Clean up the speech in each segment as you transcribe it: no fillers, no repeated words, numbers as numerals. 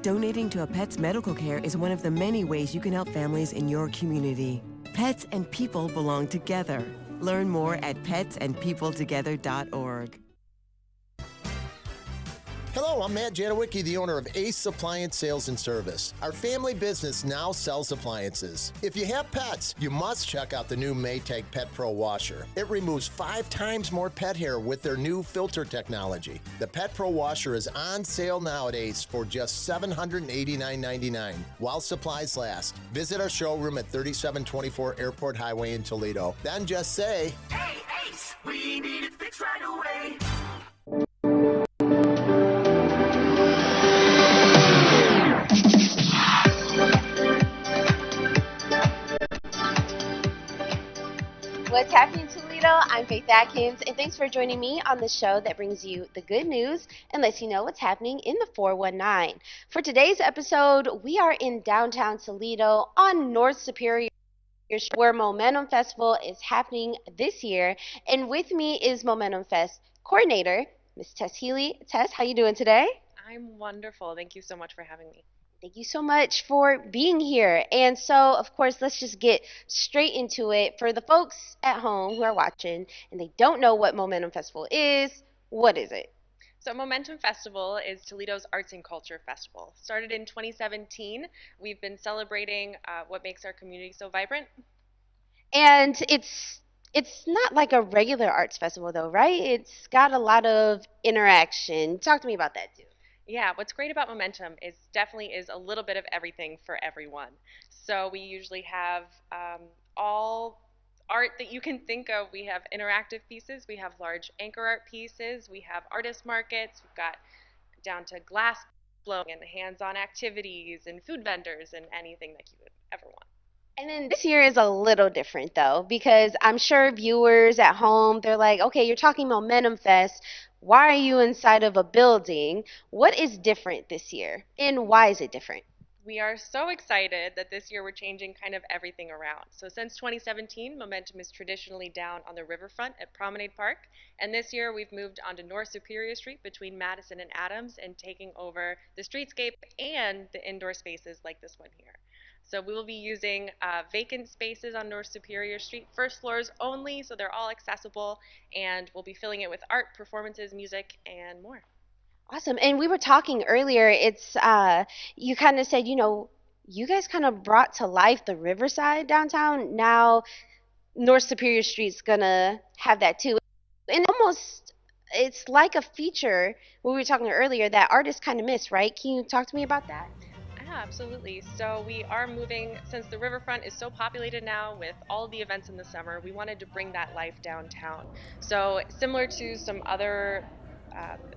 Donating to a pet's medical care is one of the many ways you can help families in your community. Pets and people belong together. Learn more at petsandpeopletogether.org. Hello, I'm Matt Jadowicki, the owner of Ace Appliance Sales and Service. Our family business now sells appliances. If you have pets, you must check out the new Maytag Pet Pro Washer. It removes 5 times more pet hair with their new filter technology. The Pet Pro Washer is on sale now at Ace for just $789.99 while supplies last. Visit our showroom at 3724 Airport Highway in Toledo. Then just say, "Hey, Ace, we need it fixed right away." What's happening, Toledo? I'm Fayth and thanks for joining me on the show that brings you the good news and lets you know what's happening in the 419. For today's episode, we are in downtown Toledo on North Superior, where Momentum Festival is happening this year. And with me is Momentum Fest coordinator, Miss Tess Healy. Tess, how you doing today? I'm wonderful. Thank you so much for having me. Thank you so much for being here. And so, of course, let's just get straight into it. For the folks at home who are watching and they don't know what Momentum Festival is, what is it? So Momentum Festival is Toledo's arts and culture festival. Started in 2017, we've been celebrating what makes our community so vibrant. And it's not like a regular arts festival, though, right? It's got a lot of interaction. Talk to me about that, too. Yeah, what's great about Momentum is definitely is a little bit of everything for everyone. So we usually have all art that you can think of. We have interactive pieces, we have large anchor art pieces, we have artist markets, we've got down to glass blowing and hands-on activities and food vendors and anything that you would ever want. And then this year is a little different, though, because I'm sure viewers at home, they're like, okay, you're talking Momentum Fest. Why are you inside of a building? What is different this year, and why is it different? We are so excited that this year we're changing kind of everything around. So since 2017, Momentum is traditionally down on the riverfront at Promenade Park, and this year we've moved onto North Superior Street between Madison and Adams and taking over the streetscape and the indoor spaces like this one here. So we will be using vacant spaces on North Superior Street, first floors only, so they're all accessible, and we'll be filling it with art, performances, music, and more. Awesome. And we were talking earlier, it's you kind of said, you guys kind of brought to life the Riverside downtown. Now North Superior Street's going to have that too. And it's like a feature, we were talking earlier, that artists kind of miss, right? Can you talk to me about that? Yeah, absolutely. So we are moving, since the riverfront is so populated now with all the events in the summer, we wanted to bring that life downtown. So similar to some other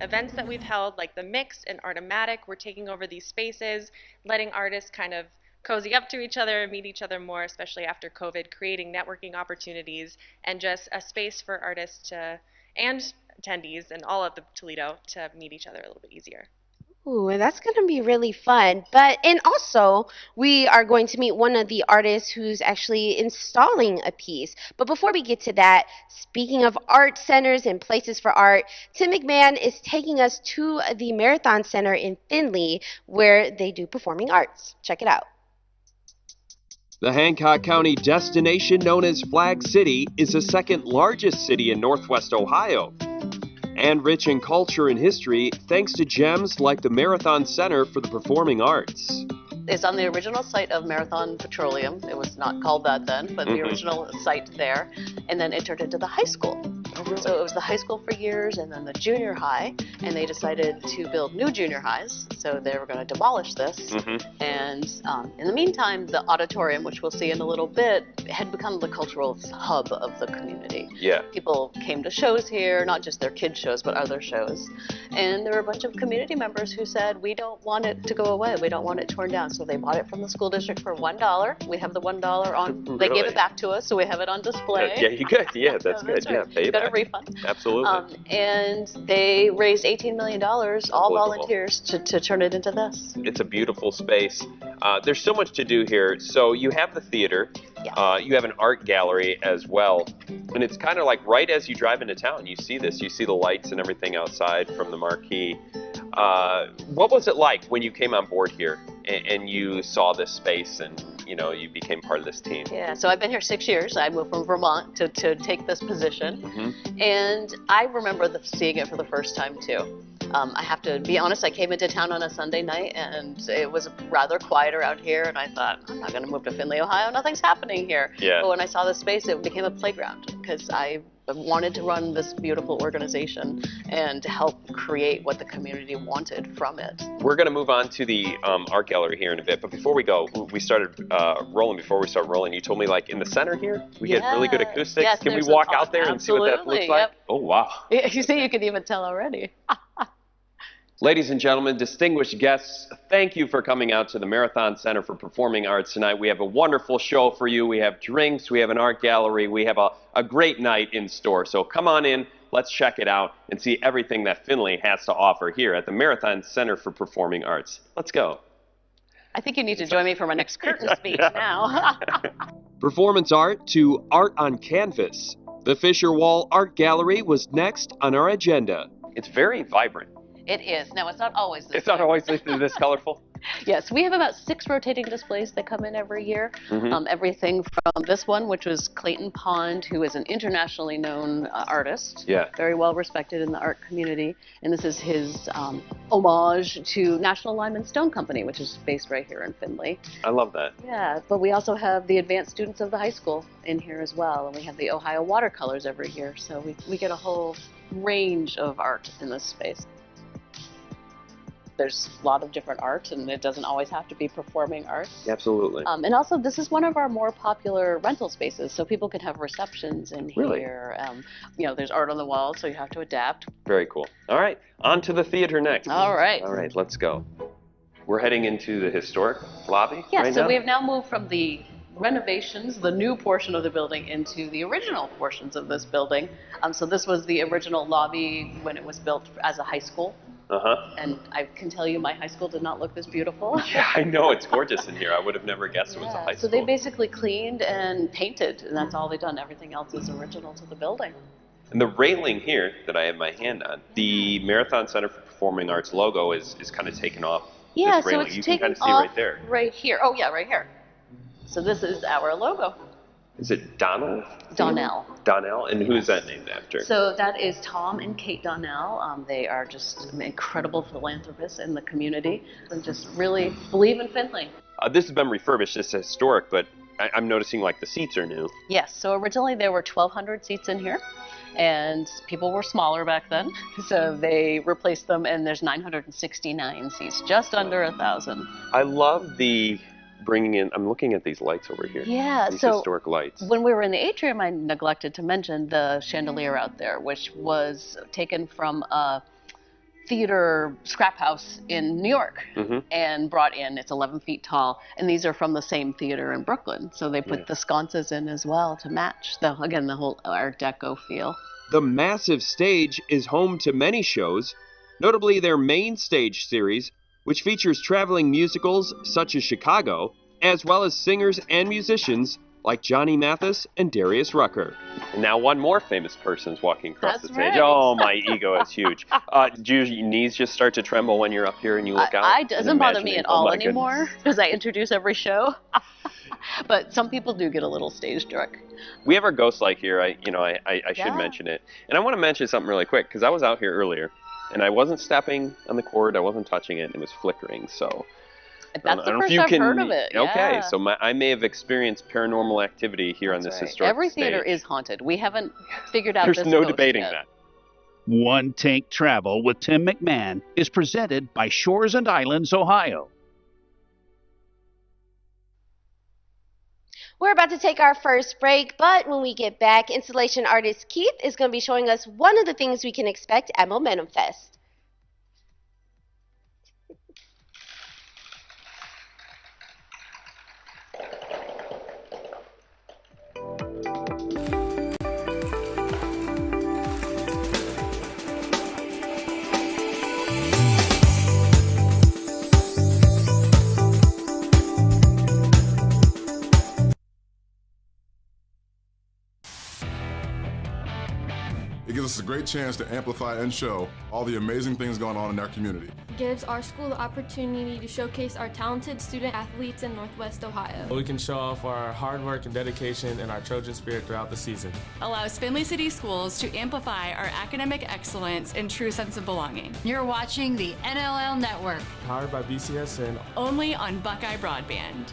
events that we've held, like the Mix and Artomatic, we're taking over these spaces, letting artists kind of cozy up to each other, meet each other more, especially after COVID, creating networking opportunities and just a space for artists and attendees and all of the Toledo to meet each other a little bit easier. Ooh, and that's going to be really fun. And also, we are going to meet one of the artists who's actually installing a piece. But before we get to that, speaking of art centers and places for art, Tim McMahon is taking us to the Marathon Center in Findlay, where they do performing arts. Check it out. The Hancock County destination known as Flag City is the second largest city in Northwest Ohio, and rich in culture and history thanks to gems like the Marathon Center for the Performing Arts. It's on the original site of Marathon Petroleum. It was not called that then, but the original site there. And then it turned into the high school. Oh, really? So it was the high school for years and then the junior high. And they decided to build new junior highs. So they were going to demolish this. And in the meantime, the auditorium, which we'll see in a little bit, had become the cultural hub of the community. Yeah. People came to shows here, not just their kids' shows, but other shows. And there were a bunch of community members who said, we don't want it to go away. We don't want it torn down. So they bought it from the school district for $1. We have the $1 on. Really? They gave it back to us, so we have it on display. Yeah, you good. Yeah, that's good. Right. Yeah, payback. Got a refund. Absolutely. And they raised $18 million, all volunteers, to turn it into this. It's a beautiful space. There's so much to do here. So you have the theater. Yes. You have an art gallery as well. And it's kind of like right as you drive into town, you see this. You see the lights and everything outside from the marquee. What was it like when you came on board here and you saw this space and you became part of this team? Yeah, so I've been here 6 years. I moved from Vermont to take this position, and I remember seeing it for the first time too. I have to be honest, I came into town on a Sunday night and it was rather quiet around here, and I thought, I'm not going to move to Findlay, Ohio. Nothing's happening here. Yeah. But when I saw the space, it became a playground because I wanted to run this beautiful organization and help create what the community wanted from it. We're going to move on to the art gallery here in a bit, but before we go, we started rolling. Before we start rolling, you told me like in the center here, we get really good acoustics. Yes, Can we walk out there and see what that absolutely, looks like? yep. Oh, wow. You see, you can even tell already. Ladies and gentlemen, distinguished guests, thank you for coming out to the Marathon Center for Performing Arts tonight. We have a wonderful show for you. We have drinks, we have an art gallery, we have a great night in store. So come on in, let's check it out and see everything that Findlay has to offer here at the Marathon Center for Performing Arts. Let's go. I think you need to join me for my next curtain speech now. Performance art to art on canvas. The Fisher Wall Art Gallery was next on our agenda. It's very vibrant. It is. Now, it's not always this. It's not always this colorful. Yes, we have about 6 rotating displays that come in every year. Everything from this one, which was Clayton Pond, who is an internationally known artist. Yeah. Very well respected in the art community. And this is his homage to National Lime and Stone Company, which is based right here in Findlay. I love that. Yeah, but we also have the advanced students of the high school in here as well. And we have the Ohio watercolors every year. So we get a whole range of art in this space. There's a lot of different art, and it doesn't always have to be performing art. Absolutely. And also, this is one of our more popular rental spaces, so people can have receptions in here. There's art on the wall, so you have to adapt. Very cool. All right, on to the theater next. All right. All right, let's go. We're heading into the historic lobby right now? We have now moved from the renovations, the new portion of the building, into the original portions of this building. So this was the original lobby when it was built as a high school. And I can tell you my high school did not look this beautiful. Yeah, I know. It's gorgeous in here. I would have never guessed it was a high school. So they basically cleaned and painted, and that's all they've done. Everything else is original to the building. And the railing here that I have my hand on, the Marathon Center for Performing Arts logo is kind of taken off this railing. So it's you taken can kind of see off right there. Right here. Oh, yeah, right here. So this is our logo. Is it Donald? Donnell. Donnell, and who is that named after? So that is Tom and Kate Donnell. They are just incredible philanthropists in the community and just really believe in Findlay. This has been refurbished. It's historic, but I'm noticing like the seats are new. Yes, so originally there were 1,200 seats in here, and people were smaller back then, so they replaced them, and there's 969 seats, just under 1,000. I love the bringing in, I'm looking at these lights over here. Yeah, these so historic lights. When we were in the atrium, I neglected to mention the chandelier out there, which was taken from a theater scrap house in New York and brought in. It's 11 feet tall, and these are from the same theater in Brooklyn. So they put the sconces in as well to match the whole Art Deco feel. The massive stage is home to many shows, notably their main stage series, which features traveling musicals such as Chicago, as well as singers and musicians like Johnny Mathis and Darius Rucker. And now one more famous person's walking across the stage. Right. Oh, my ego is huge. Do your knees just start to tremble when you're up here and you look out? It doesn't bother me at all anymore because I introduce every show. But some people do get a little stage struck. We have our ghost light here. I should mention it. And I want to mention something really quick because I was out here earlier and I wasn't stepping on the cord. I wasn't touching it. And it was flickering. So that's the first I've heard of it. Okay, so I may have experienced paranormal activity here on this historic Every stage. theater is haunted. We haven't figured out There's this no ghost debating yet. that. One Tank Travel with Tim McMahon is presented by Shores and Islands, Ohio. We're about to take our first break, but when we get back, installation artist Keith is going to be showing us one of the things we can expect at Momentum Fest. It gives us is a great chance to amplify and show all the amazing things going on in our community. Gives our school the opportunity to showcase our talented student athletes in Northwest Ohio. We can show off our hard work and dedication and our Trojan spirit throughout the season. Allows Findlay City Schools to amplify our academic excellence and true sense of belonging. You're watching the NLL Network. Powered by BCSN. Only on Buckeye Broadband.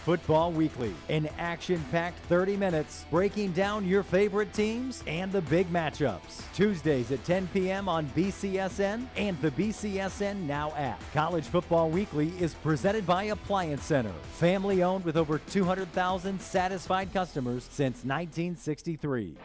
Football Weekly, an action-packed 30 minutes breaking down your favorite teams and the big matchups. Tuesdays at 10 p.m. on BCSN and the BCSN Now app. College Football Weekly is presented by Appliance Center, family-owned with over 200,000 satisfied customers since 1963.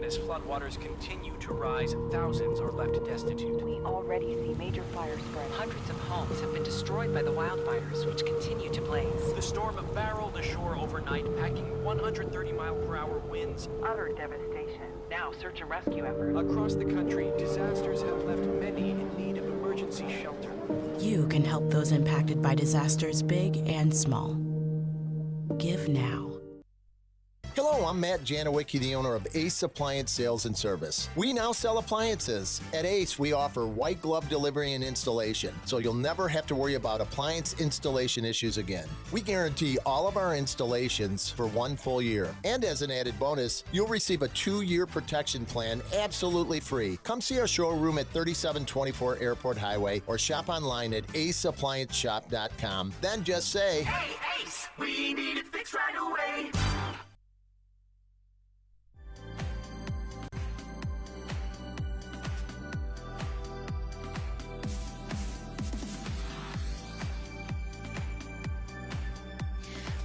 As floodwaters continue to rise, thousands are left destitute. We already see major fire spread. Hundreds of homes have been destroyed by the wildfires, which continue to blaze. The storm barreled ashore overnight, packing 130-mile-per-hour winds. Utter devastation. Now, search and rescue efforts. Across the country, disasters have left many in need of emergency shelter. You can help those impacted by disasters, big and small. Give now. Hello, I'm Matt Janowicki, the owner of Ace Appliance Sales and Service. We now sell appliances. At Ace, we offer white glove delivery and installation, so you'll never have to worry about appliance installation issues again. We guarantee all of our installations for 1 full year. And as an added bonus, you'll receive a 2-year protection plan absolutely free. Come see our showroom at 3724 Airport Highway or shop online at aceapplianceshop.com. Then just say, Hey, Ace, we need it fixed right away.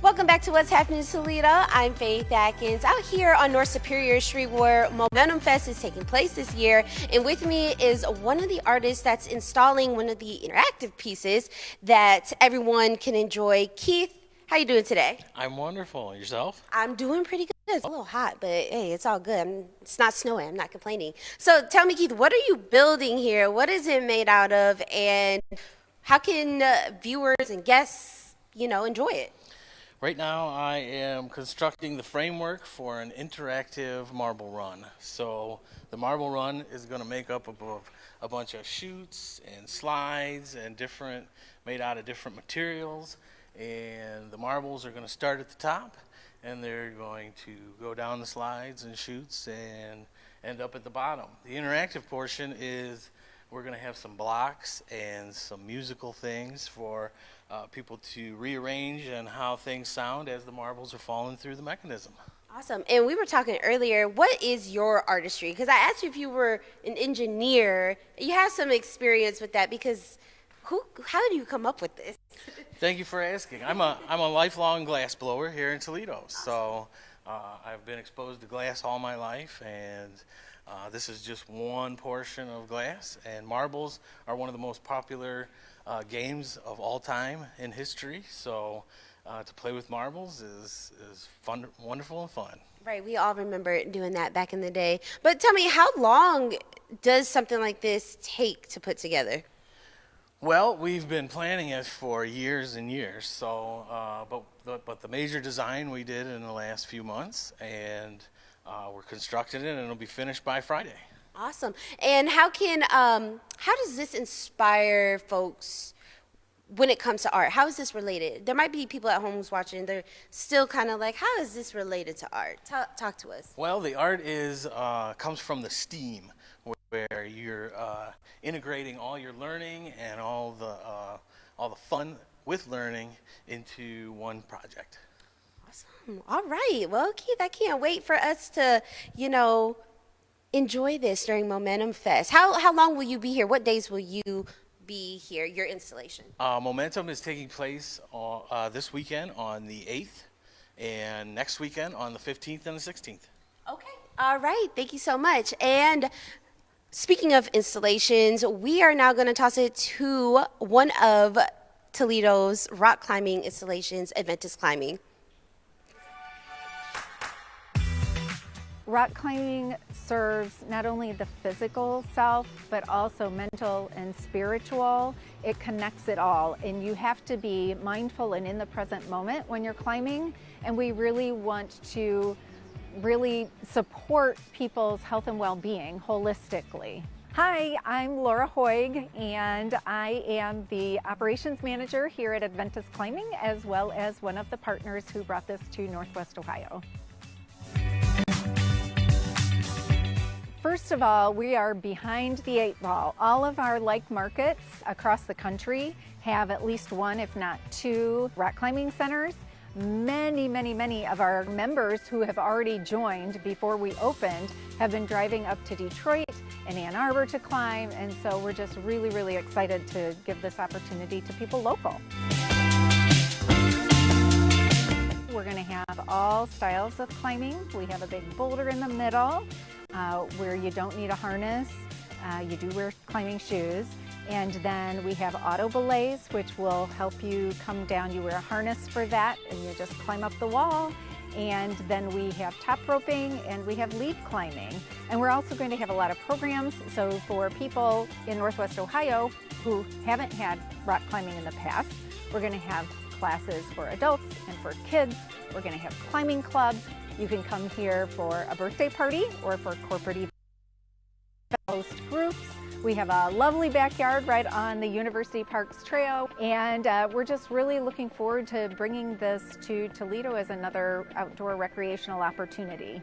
Welcome back to What's Happening in Toledo. I'm Fayth Atkins, out here on North Superior Street where Momentum Fest is taking place this year. And with me is one of the artists that's installing one of the interactive pieces that everyone can enjoy. Keith, how you doing today? I'm wonderful. Yourself? I'm doing pretty good. It's a little hot, but hey, it's all good. It's not snowing. I'm not complaining. So tell me, Keith, what are you building here? What is it made out of? And how can viewers and guests, enjoy it? Right now, I am constructing the framework for an interactive marble run. So the marble run is going to make up of a bunch of chutes and slides and made out of different materials. And the marbles are going to start at the top, and they're going to go down the slides and chutes and end up at the bottom. The interactive portion is we're going to have some blocks and some musical things for people to rearrange and how things sound as the marbles are falling through the mechanism. Awesome. And we were talking earlier, what is your artistry? Because I asked you if you were an engineer. You have some experience with that because how did you come up with this? Thank you for asking. I'm a lifelong glass blower here in Toledo. So I've been exposed to glass all my life, and this is just one portion of glass. And marbles are one of the most popular games of all time in history. So to play with marbles is fun, wonderful and fun. Right, we all remember doing that back in the day. But tell me, how long does something like this take to put together? Well, we've been planning it for years and years. So, but the major design we did in the last few months, and we're constructing it, and it'll be finished by Friday. Awesome. And how does this inspire folks when it comes to art? How is this related? There might be people at home who's watching, they're still kind of like, how is this related to art? Talk to us. Well, the art comes from the STEAM, where you're integrating all your learning and all the fun with learning into one project. Awesome. All right. Well, Keith, I can't wait for us to, enjoy this during Momentum Fest. How long will you be here? What days will you be here, your installation? Momentum is taking place this weekend on the 8th, and next weekend on the 15th and the 16th. Okay. All right. Thank you so much. And speaking of installations, we are now going to toss it to one of Toledo's rock climbing installations, Adventist Climbing. Rock climbing serves not only the physical self, but also mental and spiritual. It connects it all, and you have to be mindful and in the present moment when you're climbing. And we really want to really support people's health and well-being holistically. Hi, I'm Laura Hoig, and I am the operations manager here at Adventist Climbing, as well as one of the partners who brought this to Northwest Ohio. First of all, we are behind the 8 ball. All of our like markets across the country have at least one, if not 2, rock climbing centers. Many of our members who have already joined before we opened have been driving up to Detroit and Ann Arbor to climb, and so we're just really excited to give this opportunity to people local. We're going to have all styles of climbing. We have a big boulder in the middle where you don't need a harness. You do wear climbing shoes. And then we have auto belays, which will help you come down. You wear a harness for that, and you just climb up the wall. And then we have top roping, and we have lead climbing. And we're also going to have a lot of programs. So for people in Northwest Ohio who haven't had rock climbing in the past, we're going to have classes for adults and for kids. We're going to have climbing clubs. You can come here for a birthday party or for corporate events. Host groups. We have a lovely backyard right on the University Parks Trail, and we're just really looking forward to bringing this to Toledo as another outdoor recreational opportunity.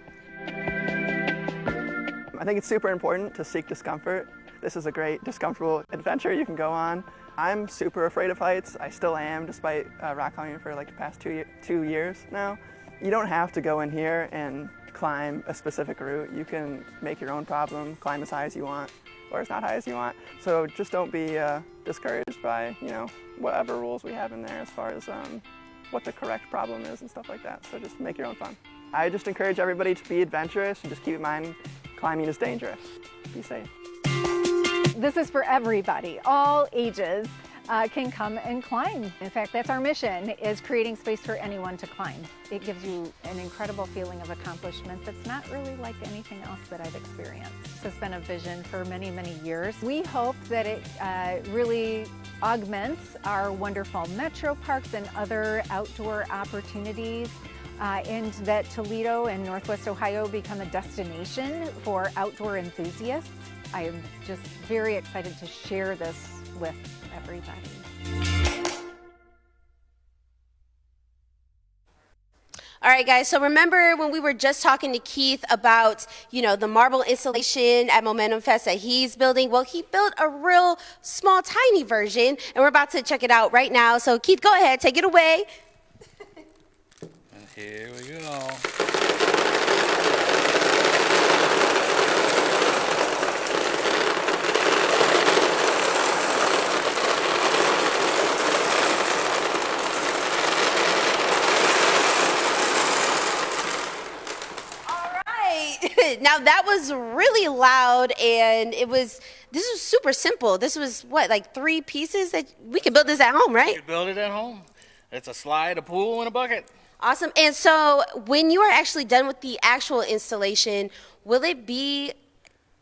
I think it's super important to seek discomfort. This is a great discomfortable adventure you can go on. I'm super afraid of heights. I still am, despite rock climbing for like the past two years now. You don't have to go in here and climb a specific route. You can make your own problem, climb as high as you want, or as not high as you want. So just don't be discouraged by, whatever rules we have in there as far as what the correct problem is and stuff like that. So just make your own fun. I just encourage everybody to be adventurous and just keep in mind climbing is dangerous. Be safe. This is for everybody, all ages can come and climb. In fact, that's our mission, is creating space for anyone to climb. It gives you an incredible feeling of accomplishment that's not really like anything else that I've experienced. This has been a vision for many years. We hope that it really augments our wonderful metro parks and other outdoor opportunities, and that Toledo and Northwest Ohio become a destination for outdoor enthusiasts. I am just very excited to share this with everybody. All right, guys, so remember when we were just talking to Keith about, the marble installation at Momentum Fest that he's building? Well, he built a real small, tiny version, and we're about to check it out right now. So, Keith, go ahead, take it away. And here we go. Now that was really loud, and this was super simple. This was what, like 3 pieces that we can build this at home, right? You can build it at home. It's a slide, a pool, and a bucket. Awesome. And so when you are actually done with the actual installation, will it be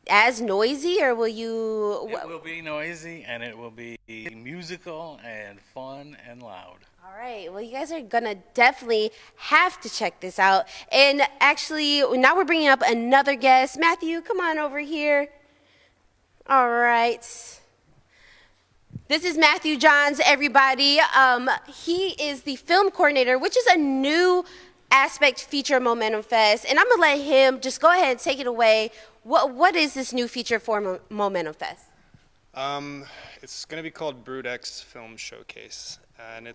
as noisy, or will you? It will be noisy, and it will be musical and fun and loud. All right, well, you guys are gonna definitely have to check this out. And actually, now we're bringing up another guest. Matthew, come on over here. All right. This is Matthew Johns, everybody. He is the film coordinator, which is a new aspect feature of Momentum Fest. And I'm gonna let him just go ahead and take it away. What is this new feature for Momentum Fest? It's gonna be called Brood-X Film Showcase, and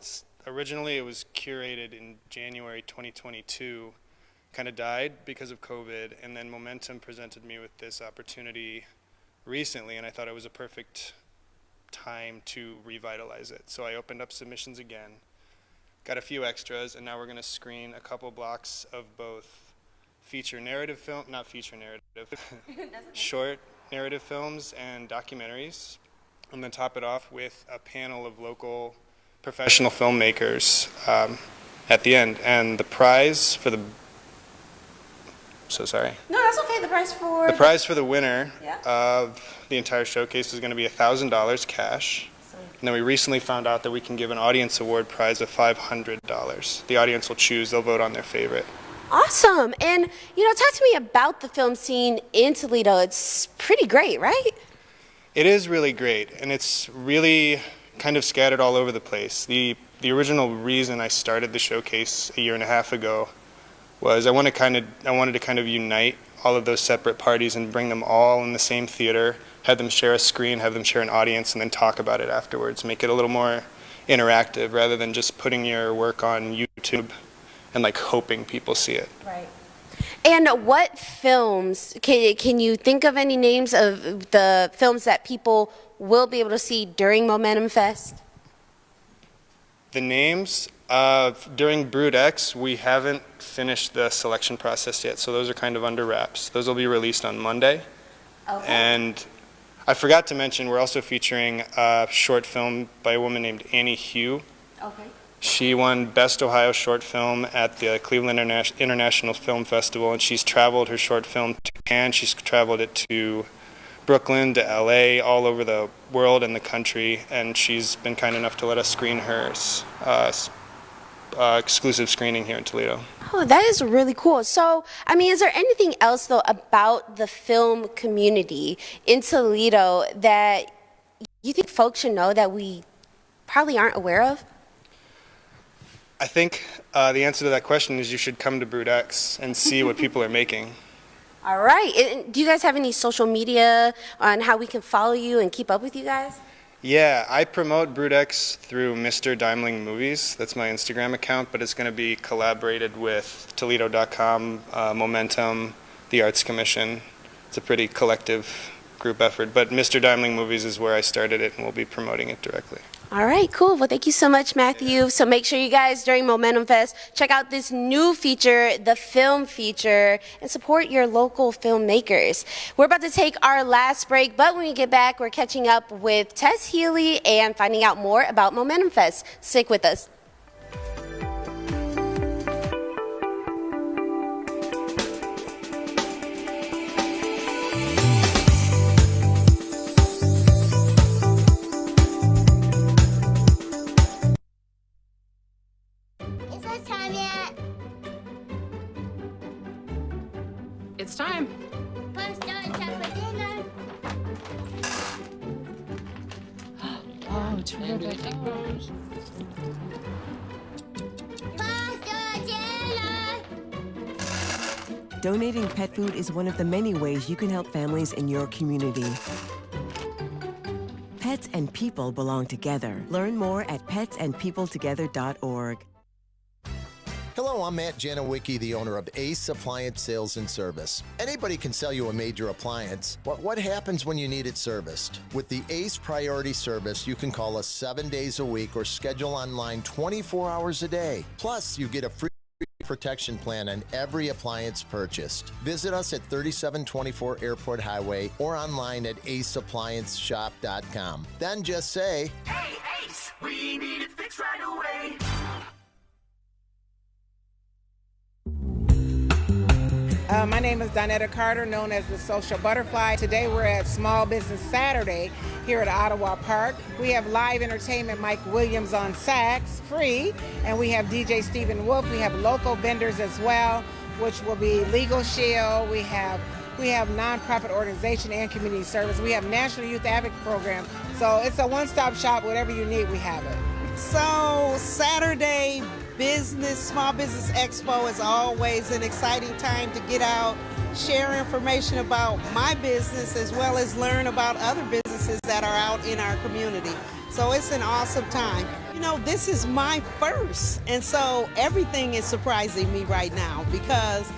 originally it was curated in January 2022, kind of died because of COVID, and then Momentum presented me with this opportunity recently, and I thought it was a perfect time to revitalize it. So I opened up submissions again, got a few extras, and now we're going to screen a couple blocks of both feature narrative film, not feature narrative, short narrative films and documentaries. I'm going to top it off with a panel of local professional filmmakers at the end. And the prize for the, so sorry. No, that's okay. The prize for the winner of the entire showcase is going to be $1,000 cash. And then we recently found out that we can give an audience award prize of $500. The audience will choose, they'll vote on their favorite. Awesome. And, talk to me about the film scene in Toledo. It's pretty great, right? It is really great, and it's really kind of scattered all over the place. The original reason I started the showcase a year and a half ago was I wanted to kind of unite all of those separate parties and bring them all in the same theater, have them share a screen, have them share an audience, and then talk about it afterwards. Make it a little more interactive rather than just putting your work on YouTube and hoping people see it. Right. And what films, can you think of any names of the films that people will be able to see during Momentum Fest? The names, during Brood X, we haven't finished the selection process yet, so those are kind of under wraps. Those will be released on Monday. Okay. And I forgot to mention, we're also featuring a short film by a woman named Annie Hugh. Okay. She won Best Ohio Short Film at the Cleveland International Film Festival, and she's traveled her short film to Cannes. She's traveled it to Brooklyn, to LA, all over the world and the country, and she's been kind enough to let us screen her exclusive screening here in Toledo. Oh, that is really cool. So, is there anything else, though, about the film community in Toledo that you think folks should know that we probably aren't aware of? I think the answer to that question is you should come to Brood X and see what people are making. All right. And do you guys have any social media on how we can follow you and keep up with you guys? Yeah, I promote Brood X through Mr. Daimling Movies. That's my Instagram account, but it's going to be collaborated with Toledo.com, Momentum, the Arts Commission. It's a pretty collective group effort, but Mr. Daimling Movies is where I started it, and we'll be promoting it directly. All right, cool. Well, thank you so much, Matthew. So make sure you guys, during Momentum Fest, check out this new feature, the film feature, and support your local filmmakers. We're about to take our last break, but when we get back, we're catching up with Tess Healy and finding out more about Momentum Fest. Stick with us. It's time. Oh, terrific. Donating pet food is one of the many ways you can help families in your community. Pets and people belong together. Learn more at petsandpeopletogether.org. Hello, I'm Matt Janowicki, the owner of Ace Appliance Sales and Service. Anybody can sell you a major appliance, but what happens when you need it serviced? With the Ace Priority Service, you can call us 7 days a week or schedule online 24 hours a day. Plus, you get a free protection plan on every appliance purchased. Visit us at 3724 Airport Highway or online at aceapplianceshop.com. Then just say, Hey, Ace, we need it fixed right away. My name is Donetta Carter, known as the Social Butterfly. Today we're at Small Business Saturday here at Ottawa Park. We have live entertainment, Mike Williams on sax, free, and we have DJ Stephen Wolf. We have local vendors as well, which will be Legal Shield. We have nonprofit organization and community service. We have National Youth Advocate Program. So it's a one-stop shop. Whatever you need, we have it. So Saturday Small Business Expo is always an exciting time to get out, share information about my business, as well as learn about other businesses that are out in our community. So it's an awesome time. You know, this is my first, and so everything is surprising me right now because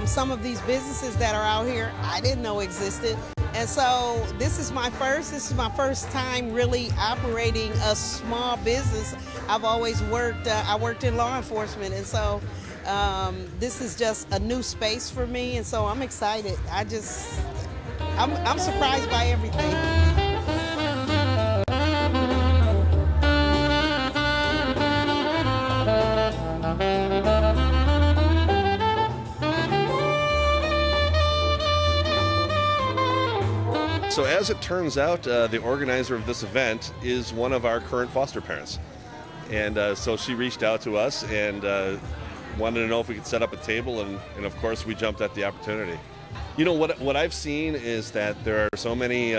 some of these businesses that are out here I didn't know existed, And so this is my first time really operating a small business. I've always worked, I worked in law enforcement, and so this is just a new space for me, and so I'm excited. I'm surprised by everything. So as it turns out, the organizer of this event is one of our current foster parents. And so she reached out to us and wanted to know if we could set up a table, and of course we jumped at the opportunity. You know, what I've seen is that there are so many,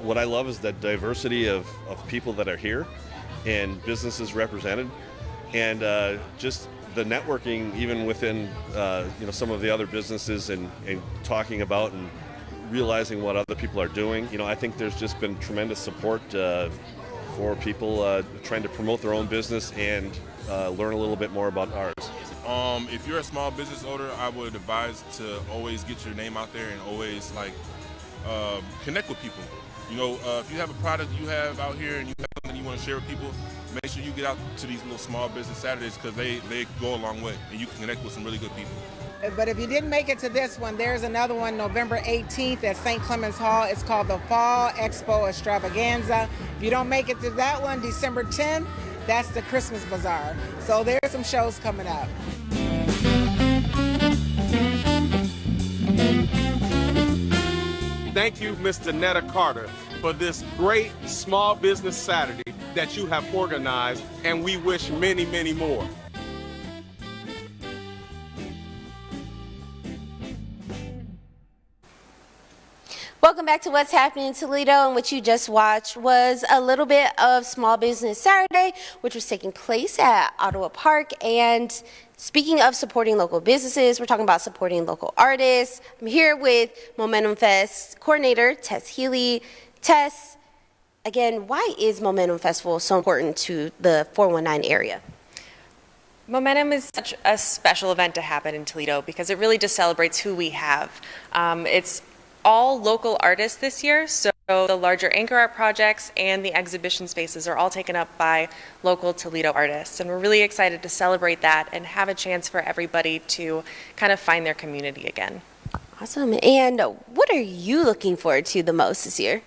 what I love is the diversity of people that are here and businesses represented, and just the networking even within some of the other businesses and talking about and realizing what other people are doing. You know, I think there's just been tremendous support for people trying to promote their own business and learn a little bit more about ours. If you're a small business owner, I would advise to always get your name out there and always connect with people. You know, if you have a product you have out here and you have something you want to share with people, make sure you get out to these little small business Saturdays, because they go a long way and you can connect with some really good people. But if you didn't make it to this one, there's another one November 18th at St. Clements Hall. It's called the Fall Expo Extravaganza. If you don't make it to that one, December 10th, that's the Christmas Bazaar. So there's some shows coming up. Thank you, Ms. Danetta Carter, for this great Small Business Saturday that you have organized, and we wish many, many more. Welcome back to What's Happening in Toledo, and what you just watched was a little bit of Small Business Saturday, which was taking place at Ottawa Park. And speaking of supporting local businesses, we're talking about supporting local artists. I'm here with Momentum Fest coordinator Tess Healy. Tess, again, why is Momentum Festival so important to the 419 area? Momentum is such a special event to happen in Toledo because it really just celebrates who we have. It's all local artists this year, so the larger anchor art projects and the exhibition spaces are all taken up by local Toledo artists, and we're really excited to celebrate that and have a chance for everybody to kind of find their community again. Awesome. And what are you looking forward to the most this year?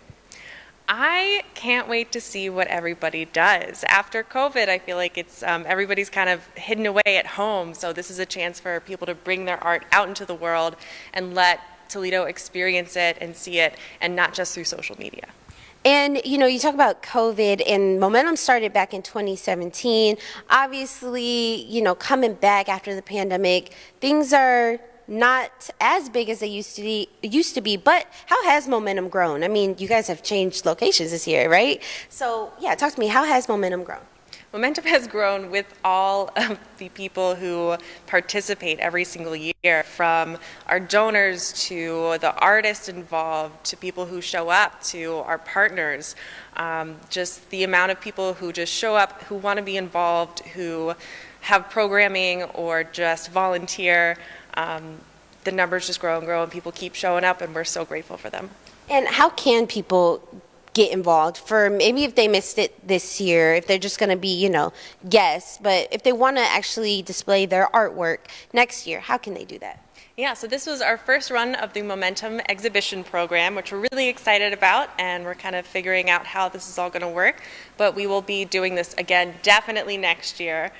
I can't wait to see what everybody does. After COVID, I feel like it's everybody's kind of hidden away at home, so this is a chance for people to bring their art out into the world and let Toledo experience it and see it, and not just through social media. And, you know, you talk about COVID, and Momentum started back in 2017. Obviously, you know, coming back after the pandemic, things are not as big as they used to be, but how has Momentum grown? I mean, you guys have changed locations this year, right? So, yeah, talk to me. How has Momentum grown? Momentum has grown with all of the people who participate every single year, from our donors to the artists involved to people who show up to our partners. Just the amount of people who just show up, who want to be involved, who have programming or just volunteer. The numbers just grow and grow, and people keep showing up, and we're so grateful for them. And how can people get involved, for maybe if they missed it this year, if they're just going to be, you know, guests, but if they want to actually display their artwork next year, how can they do that? Yeah, so this was our first run of the Momentum exhibition program, which we're really excited about, and we're kind of figuring out how this is all going to work. But we will be doing this again definitely next year.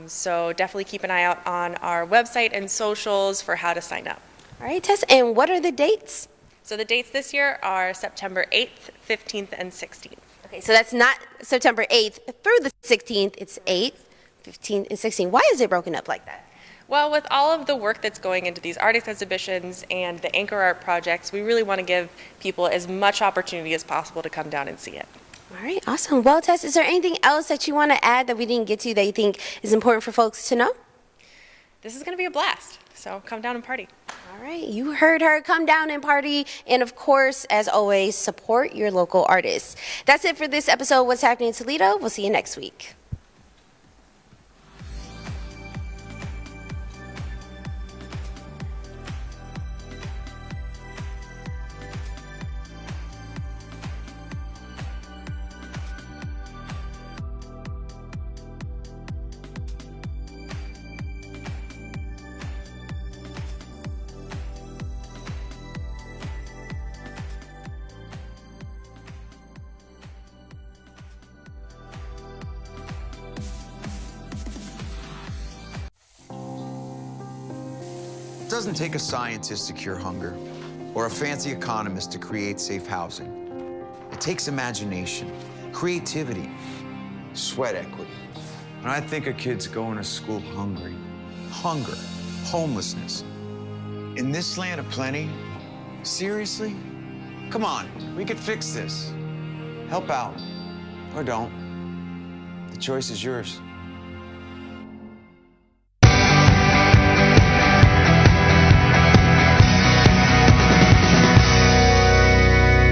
So definitely keep an eye out on our website and socials for how to sign up. All right, Tess, and what are the dates? So the dates this year are September 8th, 15th, and 16th. Okay, so that's not September 8th through the 16th, it's 8th, 15th, and 16th. Why is it broken up like that? Well, with all of the work that's going into these artist exhibitions and the anchor art projects, we really want to give people as much opportunity as possible to come down and see it. All right, awesome. Well, Tess, is there anything else that you want to add that we didn't get to that you think is important for folks to know? This is going to be a blast, so come down and party. All right, you heard her. Come down and party. And of course, as always, support your local artists. That's it for this episode of What's Happening in Toledo. We'll see you next week. doesn't take a scientist to cure hunger or a fancy economist to create safe housing. It takes imagination, creativity, sweat equity. When I think of kids going to school hungry, hunger, homelessness, in this land of plenty, seriously? Come on, we could fix this. Help out, or don't. The choice is yours.